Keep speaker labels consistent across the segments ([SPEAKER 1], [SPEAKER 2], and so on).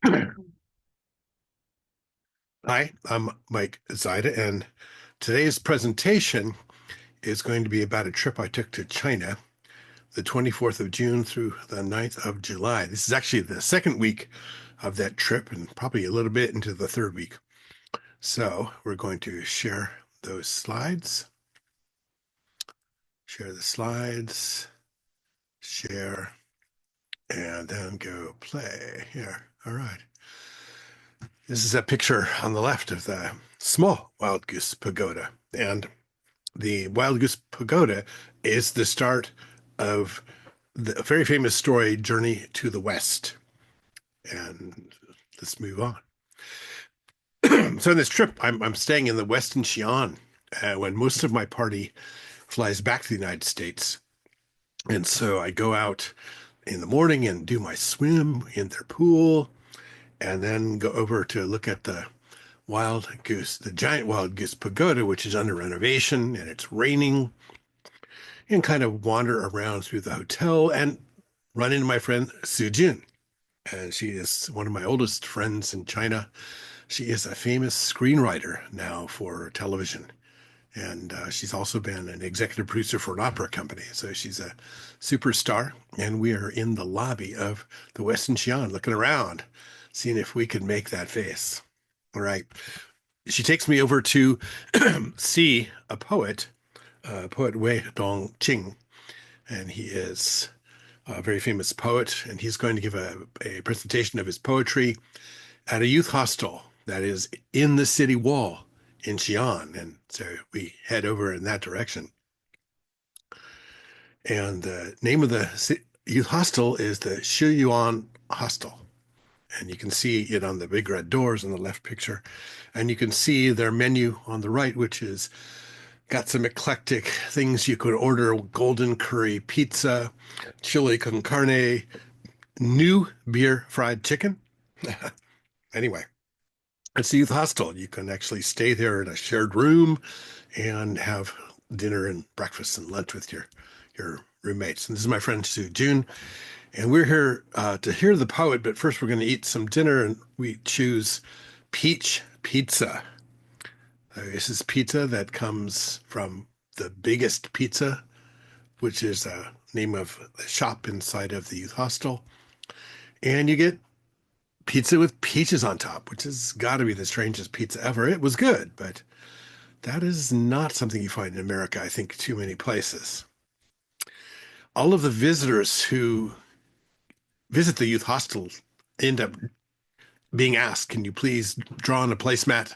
[SPEAKER 1] Hi, I'm Mike Zaida, and today's presentation is going to be about a trip I took to China, the 24th of June through the 9th of July. This is actually the second week of that trip and probably a little bit into the third week. So we're going to share those slides, share the slides, share, and then go play here. All right. This is a picture on the left of the small Wild Goose Pagoda. And the Wild Goose Pagoda is the start of the very famous story, Journey to the West. And let's move on. So in this trip, I'm staying in the Western Xi'an when most of my party flies back to the United States. And so I go out in the morning and do my swim in their pool, and then go over to look at the wild goose, the giant wild goose pagoda, which is under renovation and it's raining, and kind of wander around through the hotel and run into my friend Su Jin. And she is one of my oldest friends in China. She is a famous screenwriter now for television. And she's also been an executive producer for an opera company. So she's a superstar. And we are in the lobby of the Westin Xi'an looking around, seeing if we could make that face. All right. She takes me over to see a poet, poet Wei Dongqing, and he is a very famous poet, and he's going to give a presentation of his poetry at a youth hostel that is in the city wall in Xi'an. And so we head over in that direction. And the name of the youth hostel is the Shiyuan Hostel. And you can see it on the big red doors in the left picture. And you can see their menu on the right, which is got some eclectic things you could order: golden curry pizza, chili con carne, new beer fried chicken. Anyway, it's a youth hostel. You can actually stay there in a shared room and have dinner and breakfast and lunch with your roommates. And this is my friend Su Jun, and we're here to hear the poet. But first, we're going to eat some dinner, and we choose peach pizza. This is pizza that comes from the biggest pizza, which is a name of a shop inside of the youth hostel. And you get pizza with peaches on top, which has got to be the strangest pizza ever. It was good, but that is not something you find in America, I think, too many places. All of the visitors who visit the youth hostel end up being asked, can you please draw on a placemat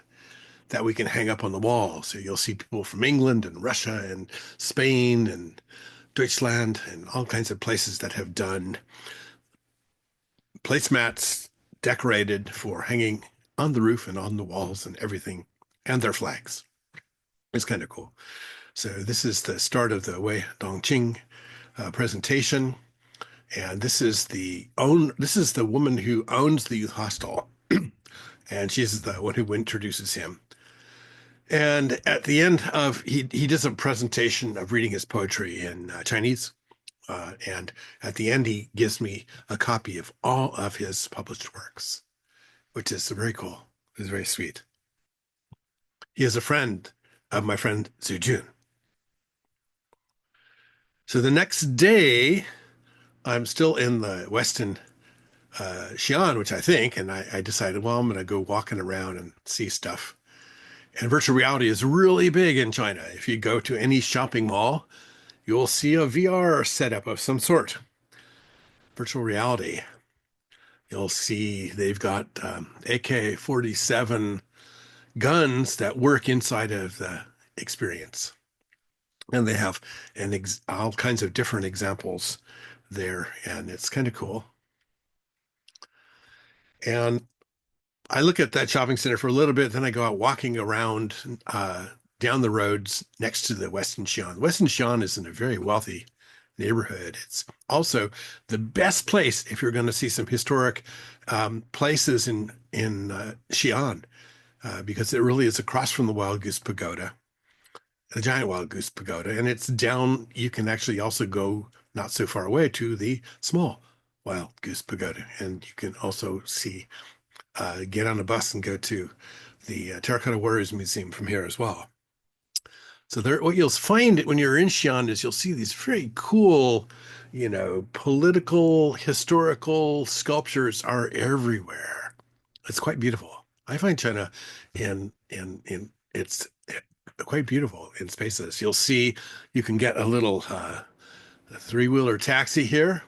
[SPEAKER 1] that we can hang up on the wall? So you'll see people from England and Russia and Spain and Deutschland and all kinds of places that have done placemats decorated for hanging on the roof and on the walls and everything, and their flags. It's kind of cool. So this is the start of the Wei Dongqing presentation, and this is the woman who owns the youth hostel, and she's the one who introduces him. And at the end of he does a presentation of reading his poetry in Chinese, and at the end he gives me a copy of all of his published works, which is very cool. It's very sweet. He is a friend of my friend Zhu Jun. So the next day, I'm still in the Westin Xi'an, which I think, and I decided, well, I'm going to go walking around and see stuff. And virtual reality is really big in China. If you go to any shopping mall, you'll see a VR setup of some sort. Virtual reality. You'll see they've got AK-47 guns that work inside of the experience. And they have all kinds of different examples there, and it's kind of cool. And I look at that shopping center for a little bit, then I go out walking around down the roads next to the Westin Xi'an. Westin Xi'an is in a very wealthy neighborhood. It's also the best place if you're going to see some historic places in Xi'an, because it really is across from the Wild Goose Pagoda, the giant Wild Goose Pagoda, and it's down. You can actually also go not so far away to the small Wild Goose Pagoda, and you can also see get on a bus and go to the Terracotta Warriors Museum from here as well. So there, what you'll find when you're in Xi'an is you'll see these very cool, political, historical sculptures are everywhere. It's quite beautiful. I find China in it's quite beautiful in spaces. You'll see you can get a little three-wheeler taxi here.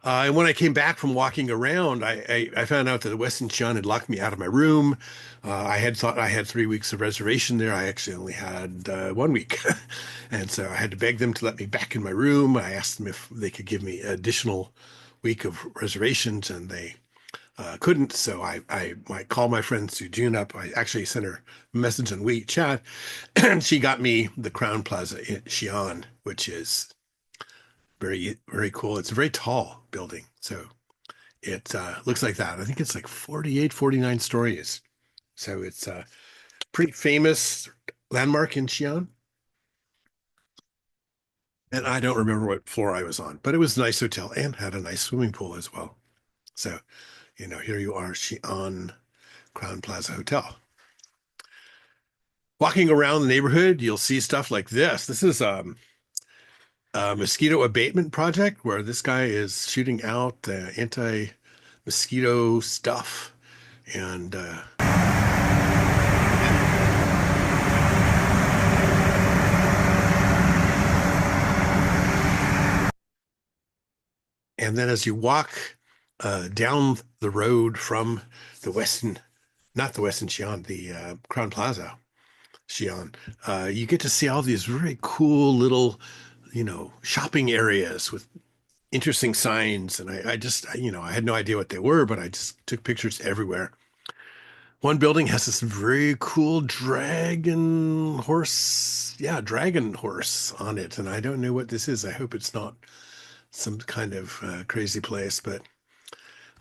[SPEAKER 1] And when I came back from walking around, I found out that the Westin Xi'an had locked me out of my room. I had thought I had 3 weeks of reservation there. I actually only had 1 week. And so I had to beg them to let me back in my room. I asked them if they could give me an additional week of reservations, and they couldn't. So I called my friend Sue June up. I actually sent her a message on WeChat, and she got me the Crown Plaza in Xi'an, which is very, very cool. It's a very tall building. So it looks like that. I think it's like 48, 49 stories. So it's a pretty famous landmark in Xi'an. And I don't remember what floor I was on, but it was a nice hotel and had a nice swimming pool as well. So, here you are, Xi'an Crown Plaza Hotel. Walking around the neighborhood, you'll see stuff like this. This is a mosquito abatement project where this guy is shooting out anti-mosquito stuff. And then as you walk down the road from the Westin, not the Westin Xi'an, the Crown Plaza Xi'an, you get to see all these really cool little, shopping areas with interesting signs. And I just, I had no idea what they were, but I just took pictures everywhere. One building has this very cool dragon horse, yeah, dragon horse on it. And I don't know what this is. I hope it's not some kind of crazy place. But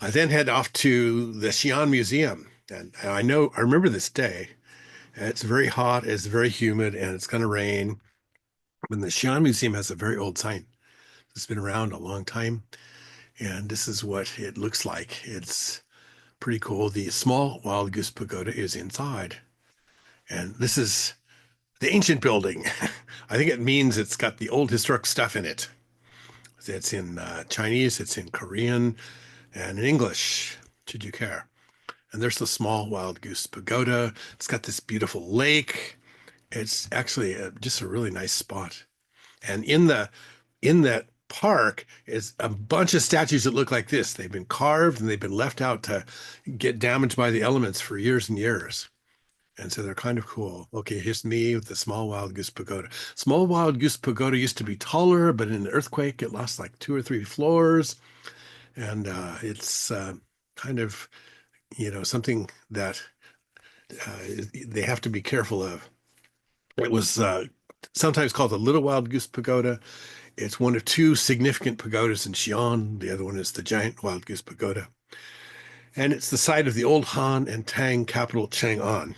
[SPEAKER 1] I then head off to the Xi'an Museum. And I remember this day. It's very hot, it's very humid, and it's going to rain. And the Xi'an Museum has a very old sign. It's been around a long time. And this is what it looks like. It's pretty cool. The small wild goose pagoda is inside. And this is the ancient building. I think it means it's got the old historic stuff in it. It's in Chinese, it's in Korean, and in English, should you care. And there's the small wild goose pagoda. It's got this beautiful lake. It's actually just a really nice spot. And in that park is a bunch of statues that look like this. They've been carved and they've been left out to get damaged by the elements for years and years. And so they're kind of cool. Okay, here's me with the small wild goose pagoda. Small wild goose pagoda used to be taller, but in an earthquake, it lost like 2 or 3 floors. And it's kind of, something that they have to be careful of. It was sometimes called the Little Wild Goose Pagoda. It's one of 2 significant pagodas in Xi'an. The other one is the Giant Wild Goose Pagoda. And it's the site of the old Han and Tang capital Chang'an.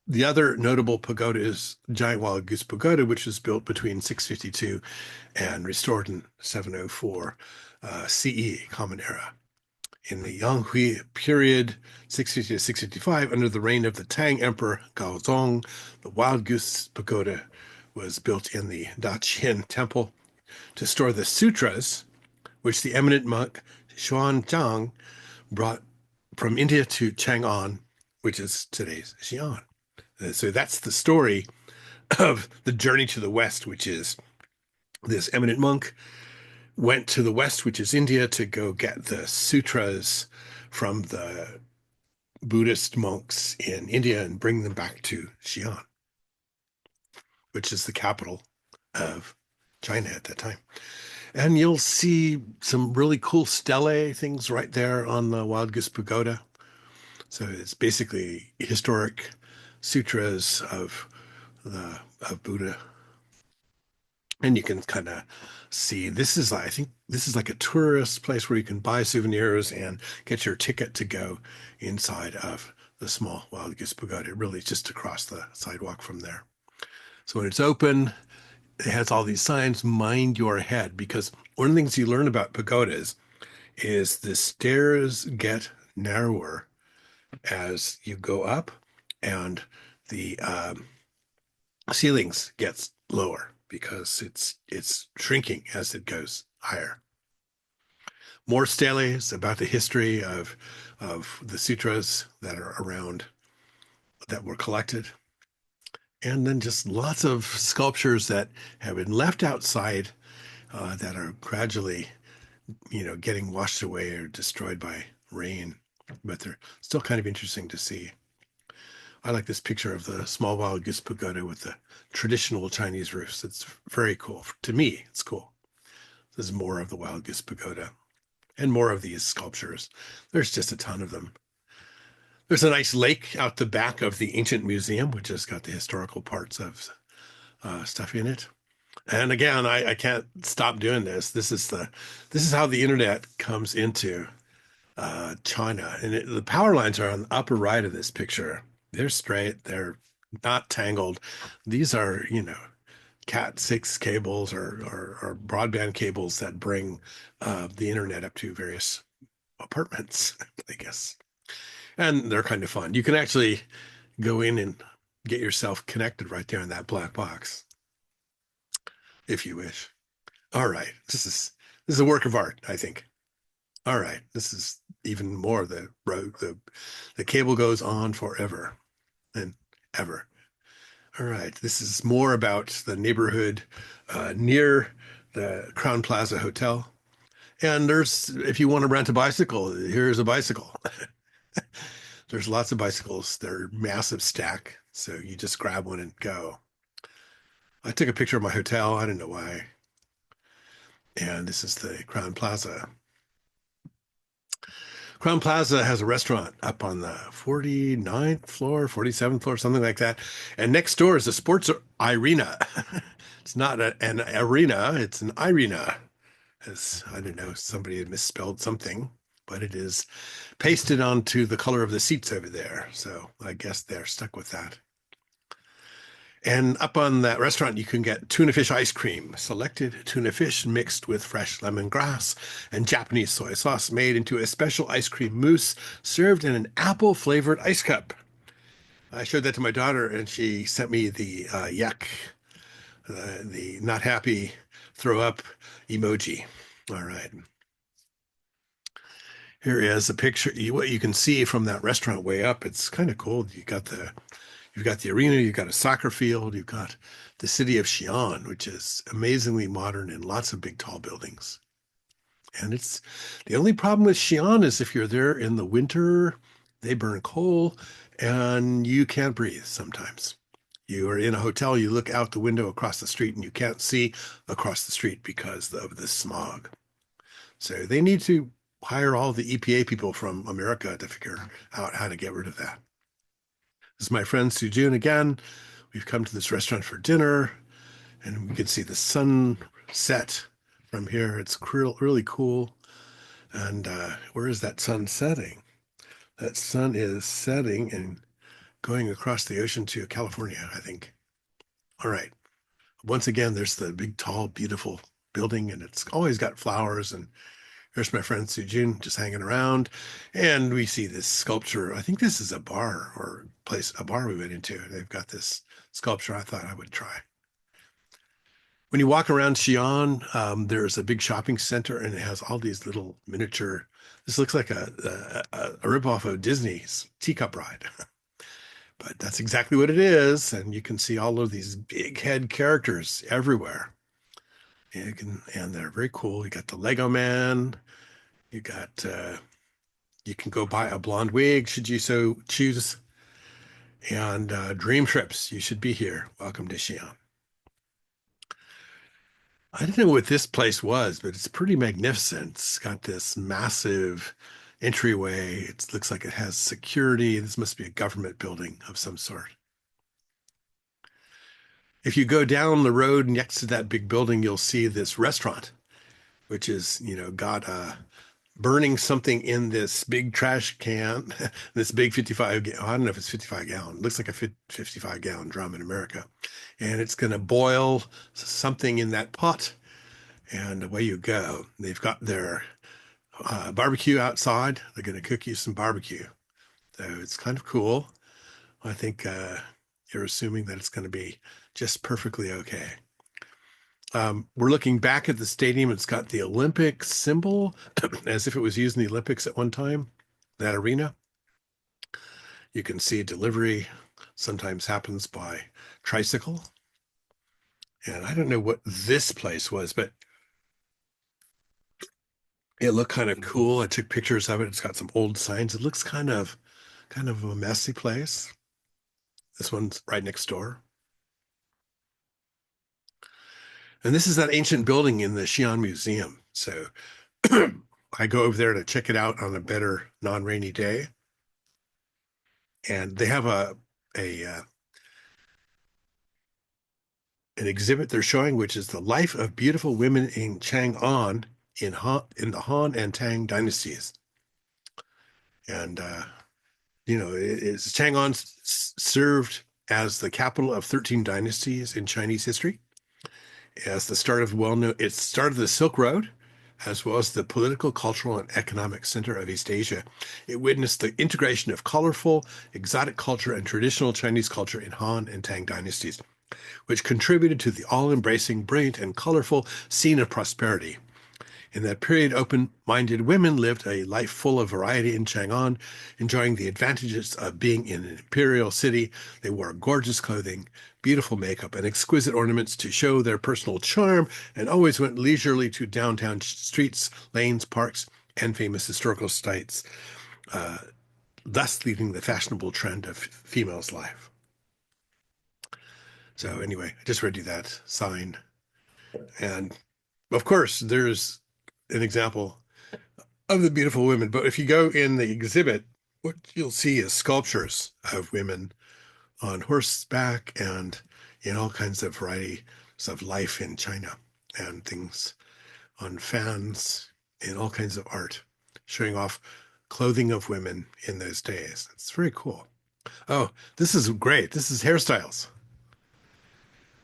[SPEAKER 1] The other notable pagoda is Giant Wild Goose Pagoda, which was built between 652 and restored in 704 CE, Common Era. In the Yanghui period, 650 to 655, under the reign of the Tang Emperor Gaozong, the Wild Goose Pagoda was built in the Daqian Temple to store the sutras, which the eminent monk Xuanzang brought from India to Chang'an, which is today's Xi'an. So that's the story of the journey to the West, which is this eminent monk went to the West, which is India, to go get the sutras from the Buddhist monks in India and bring them back to Xi'an, which is the capital of China at that time. And you'll see some really cool stele things right there on the Wild Goose Pagoda. So it's basically historic sutras of Buddha. And you can kind of see I think this is like a tourist place where you can buy souvenirs and get your ticket to go inside of the small Wild Goose Pagoda. It really is just across the sidewalk from there. So when it's open, it has all these signs, mind your head, because one of the things you learn about pagodas is the stairs get narrower as you go up, and the ceilings gets lower because it's shrinking as it goes higher. More steles about the history of the sutras that are around that were collected, and then just lots of sculptures that have been left outside that are gradually, getting washed away or destroyed by rain, but they're still kind of interesting to see. I like this picture of the small wild goose pagoda with the traditional Chinese roofs. It's very cool. To me, it's cool. There's more of the wild goose pagoda and more of these sculptures. There's just a ton of them. There's a nice lake out the back of the ancient museum, which has got the historical parts of stuff in it. And again, I can't stop doing this. This is how the internet comes into China, and the power lines are on the upper right of this picture. They're straight. They're not tangled. These are, Cat 6 cables or broadband cables that bring the internet up to various apartments, I guess. And they're kind of fun. You can actually go in and get yourself connected right there in that black box, if you wish. All right, this is a work of art, I think. All right, this is even more the road. The cable goes on forever and ever. All right, this is more about the neighborhood near the Crown Plaza Hotel. And if you want to rent a bicycle, here's a bicycle. There's lots of bicycles. They're massive stack, so you just grab one and go. I took a picture of my hotel. I don't know why. And this is the Crown Plaza. Crown Plaza has a restaurant up on the 49th floor, 47th floor, something like that. And next door is a sports arena. It's not an arena, it's an arena. As I don't know, somebody had misspelled something, but it is pasted onto the color of the seats over there. So I guess they're stuck with that. And up on that restaurant, you can get tuna fish ice cream, selected tuna fish mixed with fresh lemongrass and Japanese soy sauce made into a special ice cream mousse served in an apple flavored ice cup. I showed that to my daughter, and she sent me the yuck, the not happy throw up emoji. All right. Here is a picture. What you can see from that restaurant way up, it's kind of cool. You've got the arena, you've got a soccer field, you've got the city of Xi'an, which is amazingly modern and lots of big, tall buildings. And it's the only problem with Xi'an is if you're there in the winter, they burn coal and you can't breathe sometimes. You are in a hotel, you look out the window across the street and you can't see across the street because of the smog. So they need to hire all the EPA people from America to figure out how to get rid of that. This is my friend Sujun again. We've come to this restaurant for dinner, and we can see the sunset from here. It's really cool. And where is that sun setting? That sun is setting and going across the ocean to California, I think. All right. Once again, there's the big, tall, beautiful building, and it's always got flowers. And there's my friend Sujun just hanging around. And we see this sculpture. I think this is a bar or a bar we went into. They've got this sculpture I thought I would try. When you walk around Xi'an, there's a big shopping center, and it has all these little miniature. This looks like a ripoff of Disney's Teacup Ride. But that's exactly what it is. And you can see all of these big head characters everywhere. And they're very cool. You got the Lego Man. You got you can go buy a blonde wig should you so choose. And dream trips. You should be here. Welcome to Xi'an. I didn't know what this place was, but it's pretty magnificent. It's got this massive entryway. It looks like it has security. This must be a government building of some sort. If you go down the road next to that big building, you'll see this restaurant, which is, got burning something in this big trash can, this big 55, I don't know if it's 55 gallon, it looks like a 55 gallon drum in America. And it's going to boil something in that pot, and away you go. They've got their barbecue outside. They're going to cook you some barbecue. So it's kind of cool. I think you're assuming that it's going to be just perfectly okay. We're looking back at the stadium. It's got the Olympic symbol as if it was used in the Olympics at one time, that arena. You can see delivery sometimes happens by tricycle. And I don't know what this place was, but it looked kind of cool. I took pictures of it. It's got some old signs. It looks kind of a messy place. This one's right next door. And this is that ancient building in the Xi'an Museum. So I go over there to check it out on a better non-rainy day. And they have a an exhibit they're showing, which is the life of beautiful women in Chang'an in the Han and Tang dynasties. And Chang'an served as the capital of 13 dynasties in Chinese history. As the start of well-known, it started the Silk Road, as well as the political, cultural, and economic center of East Asia. It witnessed the integration of colorful, exotic culture and traditional Chinese culture in Han and Tang dynasties, which contributed to the all-embracing, brilliant, and colorful scene of prosperity. In that period, open-minded women lived a life full of variety in Chang'an, enjoying the advantages of being in an imperial city. They wore gorgeous clothing, beautiful makeup, and exquisite ornaments to show their personal charm, and always went leisurely to downtown streets, lanes, parks, and famous historical sites, uh, thus leading the fashionable trend of females' life. So anyway, I just read you that sign. And of course, there's an example of the beautiful women. But if you go in the exhibit, what you'll see is sculptures of women on horseback and in all kinds of varieties of life in China and things on fans and all kinds of art showing off clothing of women in those days. It's very cool. Oh, this is great. This is hairstyles.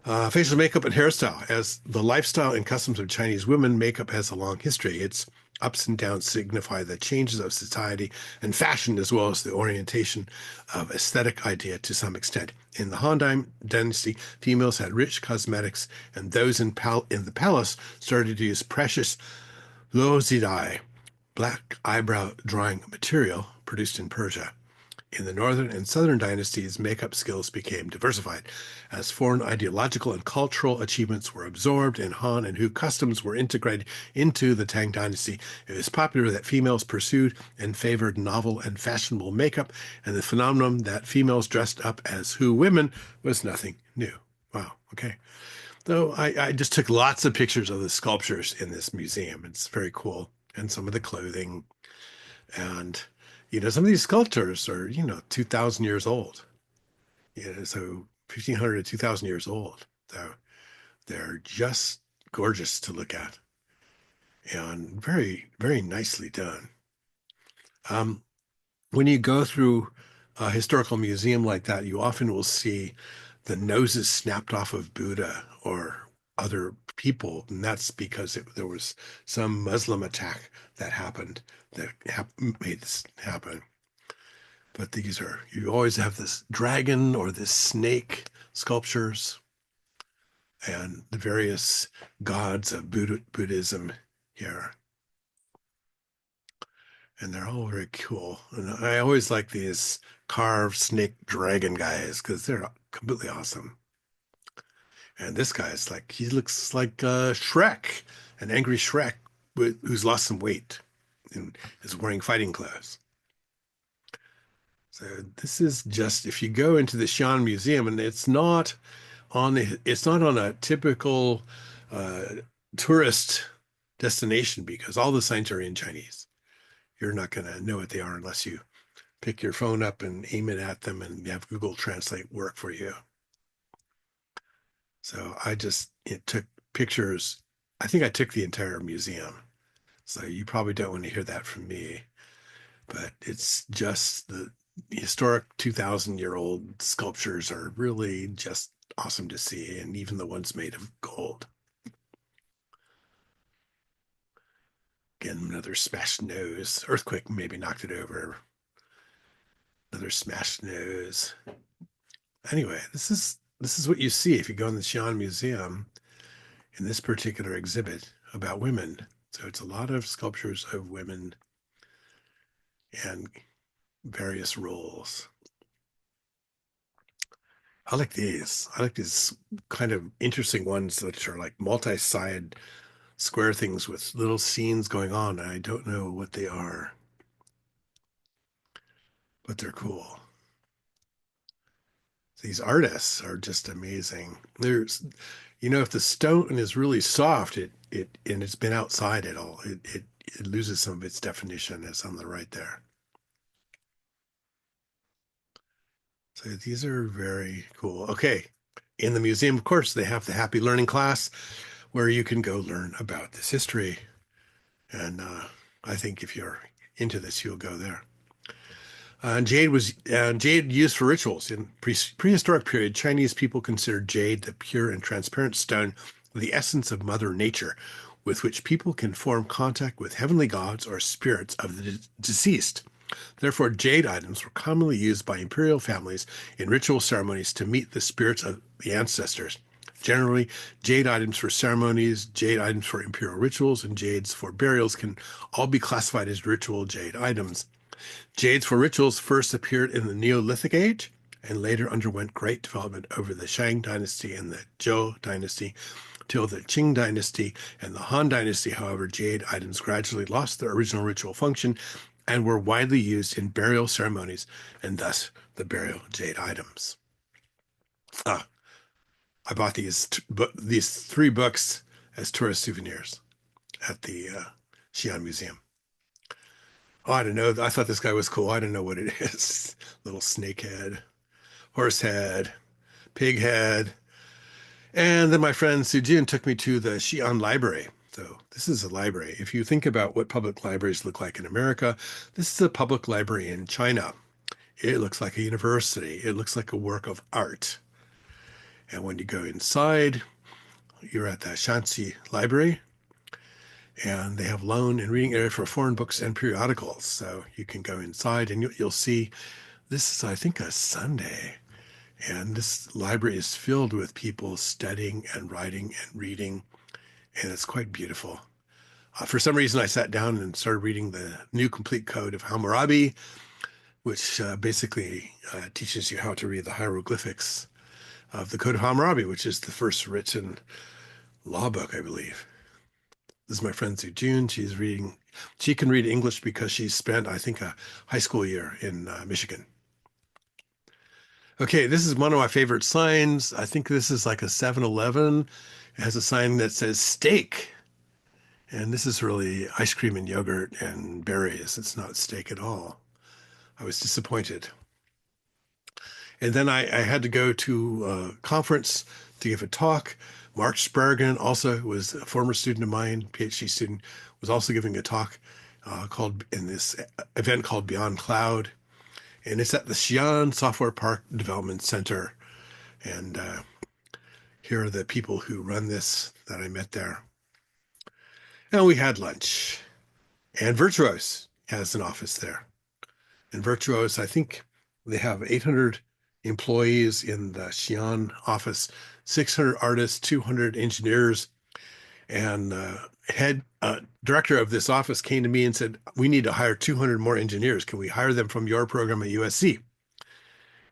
[SPEAKER 1] Facial makeup and hairstyle. As the lifestyle and customs of Chinese women, makeup has a long history. Its ups and downs signify the changes of society and fashion, as well as the orientation of aesthetic idea to some extent. In the Han Dynasty, females had rich cosmetics, and those in the palace started to use precious lo zidai, black eyebrow drawing material produced in Persia. In the northern and southern dynasties, makeup skills became diversified. As foreign ideological and cultural achievements were absorbed in Han and Hu customs were integrated into the Tang dynasty, it was popular that females pursued and favored novel and fashionable makeup, and the phenomenon that females dressed up as Hu women was nothing new. Wow, okay. So I just took lots of pictures of the sculptures in this museum. It's very cool. And some of the clothing. And some of these sculptures are 2,000 years old. So 1,500 to 2,000 years old. So they're just gorgeous to look at and very, very nicely done. Um, when you go through a historical museum like that, you often will see the noses snapped off of Buddha or other people, and that's because there was some Muslim attack that happened that made this happen. But you always have this dragon or this snake sculptures and the various gods of Buddhism here. And they're all very cool. And I always like these carved snake dragon guys because they're completely awesome. And this guy's he looks like Shrek, an angry Shrek who's lost some weight and is wearing fighting clothes. So this is just, if you go into the Xi'an Museum, and it's not on a typical uh, tourist destination because all the signs are in Chinese. You're not going to know what they are unless you pick your phone up and aim it at them and have Google Translate work for you. So it took pictures. I think I took the entire museum. So you probably don't want to hear that from me, but it's just the historic 2,000-year-old sculptures are really just awesome to see, and even the ones made of gold. Again, another smashed nose. Earthquake maybe knocked it over. Another smashed nose. Anyway, this is what you see if you go in the Xi'an Museum in this particular exhibit about women. So it's a lot of sculptures of women and various roles. I like these. I like these kind of interesting ones that are like multi-sided square things with little scenes going on. I don't know what they are, but they're cool. These artists are just amazing. There's, if the stone is really soft, it and it's been outside at all, it loses some of its definition as on the right there. So these are very cool. Okay. In the museum, of course, they have the Happy Learning class where you can go learn about this history. And I think if you're into this, you'll go there. Jade used for rituals in prehistoric period. Chinese people considered jade the pure and transparent stone, the essence of Mother Nature, with which people can form contact with heavenly gods or spirits of the deceased. Therefore, jade items were commonly used by imperial families in ritual ceremonies to meet the spirits of the ancestors. Generally, jade items for ceremonies, jade items for imperial rituals, and jades for burials can all be classified as ritual jade items. Jades for rituals first appeared in the Neolithic Age and later underwent great development over the Shang Dynasty and the Zhou Dynasty till the Qing Dynasty and the Han Dynasty. However, jade items gradually lost their original ritual function and were widely used in burial ceremonies, and thus the burial jade items. I bought these three books as tourist souvenirs at the Xi'an Museum. Oh, I don't know. I thought this guy was cool. I don't know what it is. Little snake head, horse head, pig head. And then my friend Sujin took me to the Xi'an Library. So this is a library. If you think about what public libraries look like in America, this is a public library in China. It looks like a university. It looks like a work of art. And when you go inside, you're at the Shanxi Library, and they have loan and reading area for foreign books and periodicals. So you can go inside and you'll see this is, I think, a Sunday. And this library is filled with people studying and writing and reading, and it's quite beautiful. For some reason, I sat down and started reading the new complete code of Hammurabi, which basically teaches you how to read the hieroglyphics of the Code of Hammurabi, which is the first written law book, I believe. This is my friend Sue June. She can read English because she spent, I think, a high school year in Michigan. Okay, this is one of my favorite signs. I think this is like a 7-Eleven. It has a sign that says steak. And this is really ice cream and yogurt and berries. It's not steak at all. I was disappointed. And then I had to go to a conference to give a talk. Mark Spargan also was a former student of mine, PhD student, was also giving a talk called in this event called Beyond Cloud. And it's at the Xi'an Software Park Development Center. And here are the people who run this that I met there. And we had lunch. And Virtuos has an office there. And Virtuos, I think they have 800 employees in the Xi'an office, 600 artists, 200 engineers. And director of this office came to me and said, we need to hire 200 more engineers. Can we hire them from your program at USC?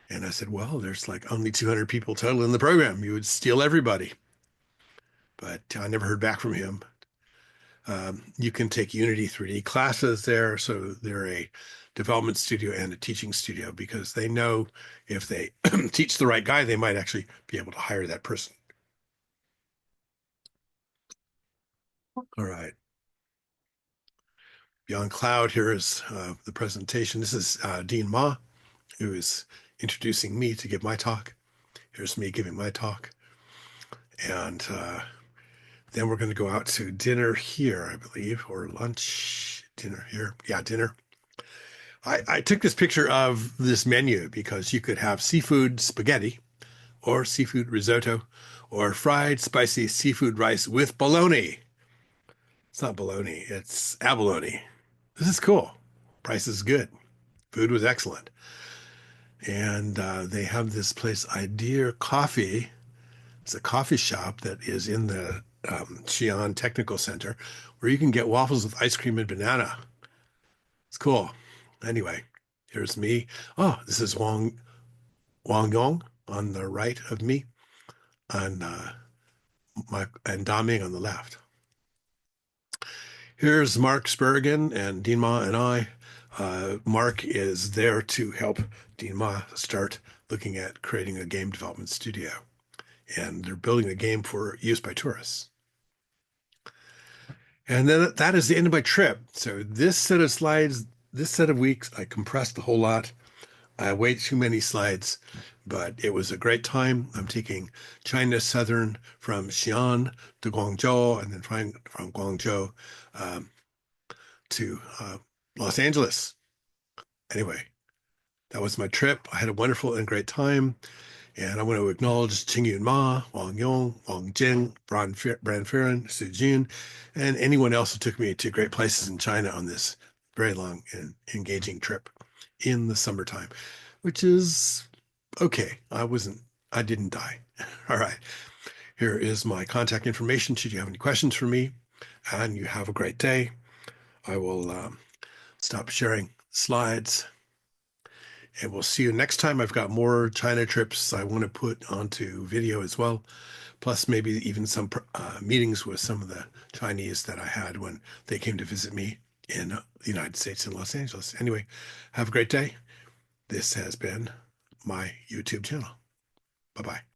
[SPEAKER 1] And I said, well, there's like only 200 people total in the program. You would steal everybody. But I never heard back from him. You can take Unity 3D classes there. So they're a development studio and a teaching studio because they know if they teach the right guy, they might actually be able to hire that person. All right. Beyond Cloud, here is the presentation. This is Dean Ma, who is introducing me to give my talk. Here's me giving my talk. And then we're going to go out to dinner here, I believe, or lunch, dinner here. Yeah, dinner. I took this picture of this menu because you could have seafood spaghetti or seafood risotto or fried spicy seafood rice with bologna. It's not bologna, it's abalone. This is cool. Price is good. Food was excellent. And they have this place, Idea Coffee. It's a coffee shop that is in the Xi'an Technical Center where you can get waffles with ice cream and banana. It's cool. Anyway, here's me. Oh, this is Wang Yong on the right of me, and Daming on the left. Here's Mark Spurgeon and Dean Ma and I. Mark is there to help Dean Ma start looking at creating a game development studio. And they're building a game for use by tourists. And then that is the end of my trip. So this set of slides, this set of weeks, I compressed a whole lot. I way too many slides, but it was a great time. I'm taking China Southern from Xi'an to Guangzhou, and then from Guangzhou um, to Los Angeles. Anyway, that was my trip. I had a wonderful and great time. And I want to acknowledge Qingyun Ma, Wang Yong, Wang Jing, Bran Farren, Su Jun, and anyone else who took me to great places in China on this very long and engaging trip in the summertime, which is okay. I didn't die. All right. Here is my contact information should you have any questions for me. And you have a great day. I will stop sharing slides. And we'll see you next time. I've got more China trips I want to put onto video as well, plus maybe even some meetings with some of the Chinese that I had when they came to visit me in the United States in Los Angeles. Anyway, have a great day. This has been my YouTube channel. Bye-bye.